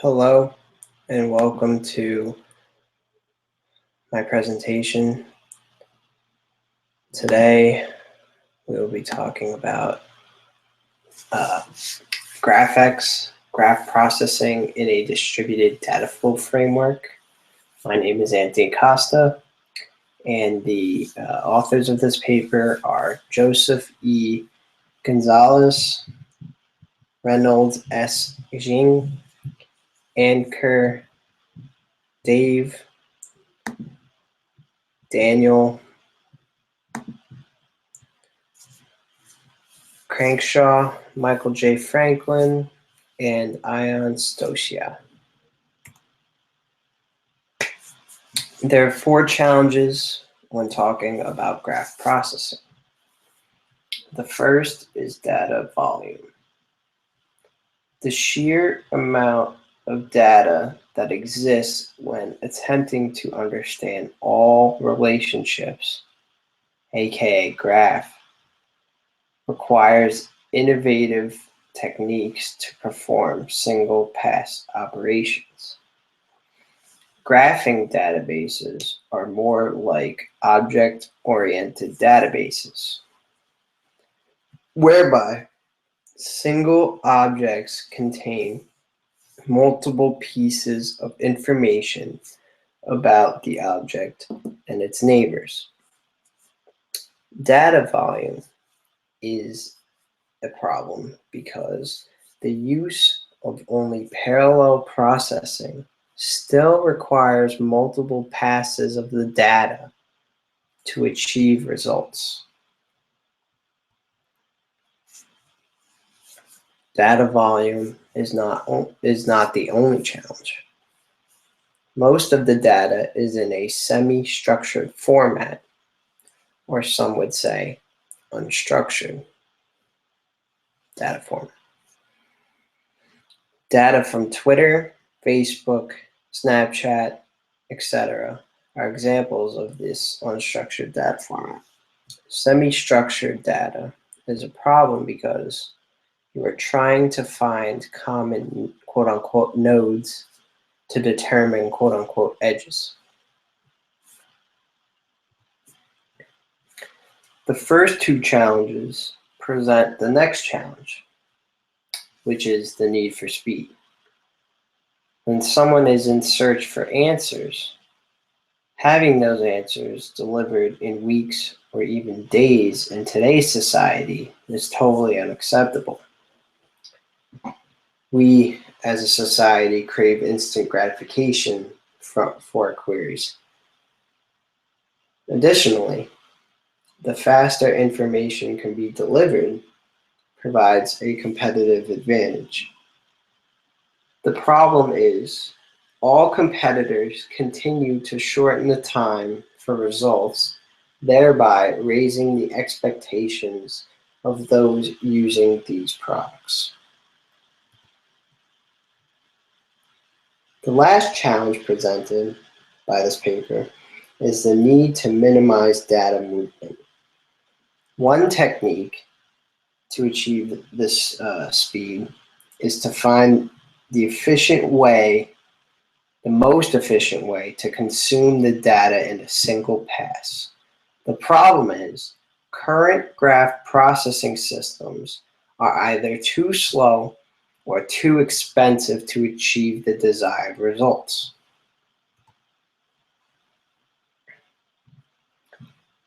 Hello and welcome to my presentation. Today we will be talking about GraphX, graph processing in a distributed data flow framework. My name is Anthony Costa, and the authors of this paper are Joseph E. Gonzalez, Reynolds S. Jing, Anker, Dave, Daniel Crankshaw, Michael J. Franklin, and Ion Stosia. There are 4 challenges when talking about graph processing. The first is data volume. The sheer amount of data that exists when attempting to understand all relationships, aka graph, requires innovative techniques to perform single pass operations. Graphing databases are more like object-oriented databases, whereby single objects contain multiple pieces of information about the object and its neighbors. Data volume is a problem because the use of only parallel processing still requires multiple passes of the data to achieve results. Data volume is not the only challenge. Most of the data is in a semi-structured format, or some would say unstructured data format. Data from Twitter, Facebook, Snapchat, etc. are examples of this unstructured data format. Semi-structured data is a problem because you are trying to find common quote-unquote nodes to determine quote-unquote edges. The first 2 challenges present the next challenge, which is the need for speed. When someone is in search for answers, having those answers delivered in weeks or even days in today's society is totally unacceptable. We, as a society, crave instant gratification for our queries. Additionally, the faster information can be delivered provides a competitive advantage. The problem is, all competitors continue to shorten the time for results, thereby raising the expectations of those using these products. The last challenge presented by this paper is the need to minimize data movement. One technique to achieve this speed is to find the most efficient way to consume the data in a single pass. The problem is, current graph processing systems are either too slow or too expensive to achieve the desired results.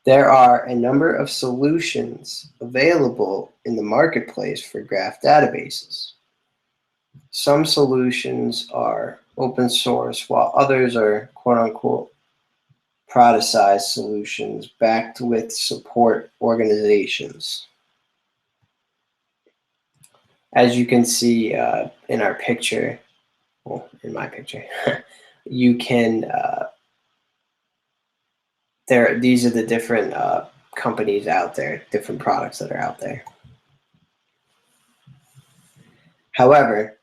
There are a number of solutions available in the marketplace for graph databases. Some solutions are open source, while others are quote-unquote productized solutions backed with support organizations. As you can see in our picture, well, in my picture, you can, these are the different companies out there, different products that are out there. However,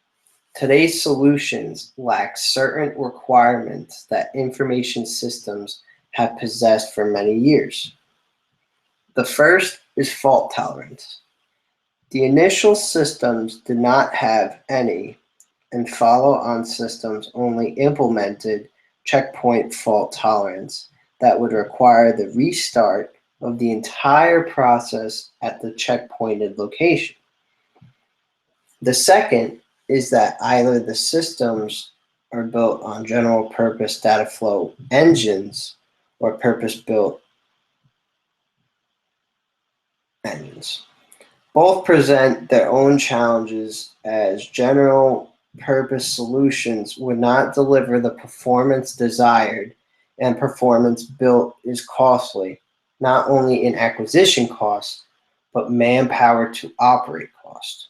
today's solutions lack certain requirements that information systems have possessed for many years. The first is fault tolerance. The initial systems did not have any, and follow-on systems only implemented checkpoint fault tolerance that would require the restart of the entire process at the checkpointed location. The second is that either the systems are built on general purpose data flow engines or purpose-built engines. Both present their own challenges, as general purpose solutions would not deliver the performance desired, and performance built is costly, not only in acquisition costs, but manpower to operate cost.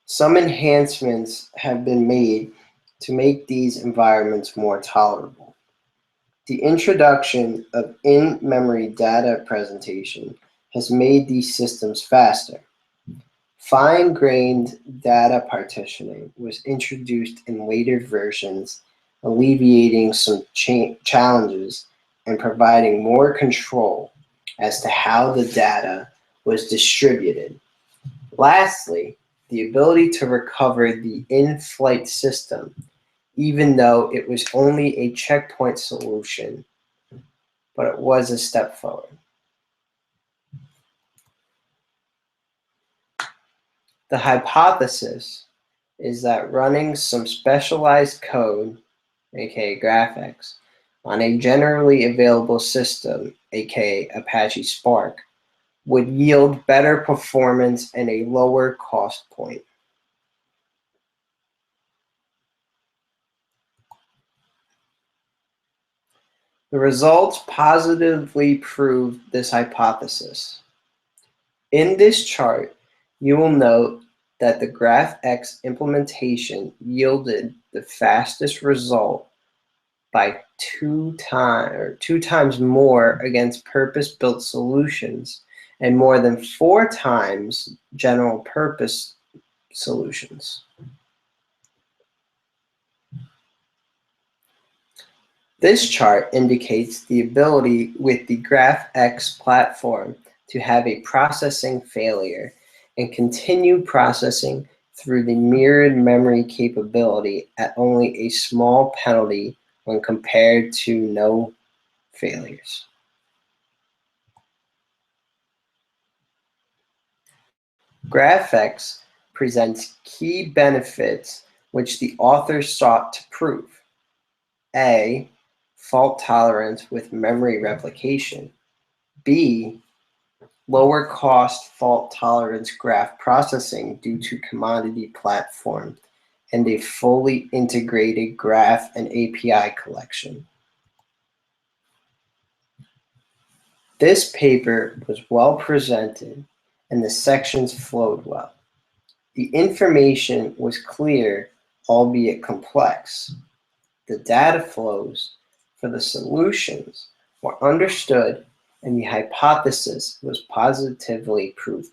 Some enhancements have been made to make these environments more tolerable. The introduction of in-memory data presentation has made these systems faster. Fine-grained data partitioning was introduced in later versions, alleviating some challenges and providing more control as to how the data was distributed. Lastly, the ability to recover the in-flight system, even though it was only a checkpoint solution, but it was a step forward. The hypothesis is that running some specialized code, aka graphics, on a generally available system, aka Apache Spark, would yield better performance and a lower cost point. The results positively prove this hypothesis. In this chart, you will note that the GraphX implementation yielded the fastest result by two times more against purpose-built solutions and more than 4 times general purpose solutions. This chart indicates the ability with the GraphX platform to have a processing failure and continue processing through the mirrored memory capability at only a small penalty when compared to no failures. GraphX presents key benefits which the authors sought to prove. A, fault tolerance with memory replication. B, lower cost fault tolerance graph processing due to commodity platform and a fully integrated graph and API collection. This paper was well presented and the sections flowed well. The information was clear, albeit complex. The data flows for the solutions were understood and the hypothesis was positively proven.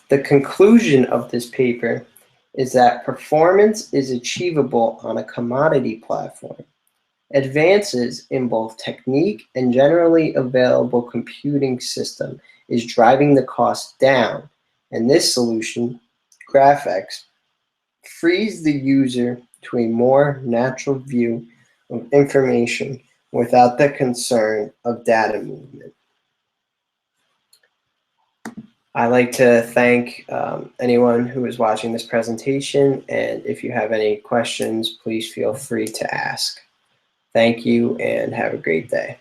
The conclusion of this paper is that performance is achievable on a commodity platform. Advances in both technique and generally available computing system is driving the cost down, and this solution, GraphX, frees the user to a more natural view of information without the concern of data movement. I'd like to thank anyone who is watching this presentation, and if you have any questions, please feel free to ask. Thank you and have a great day.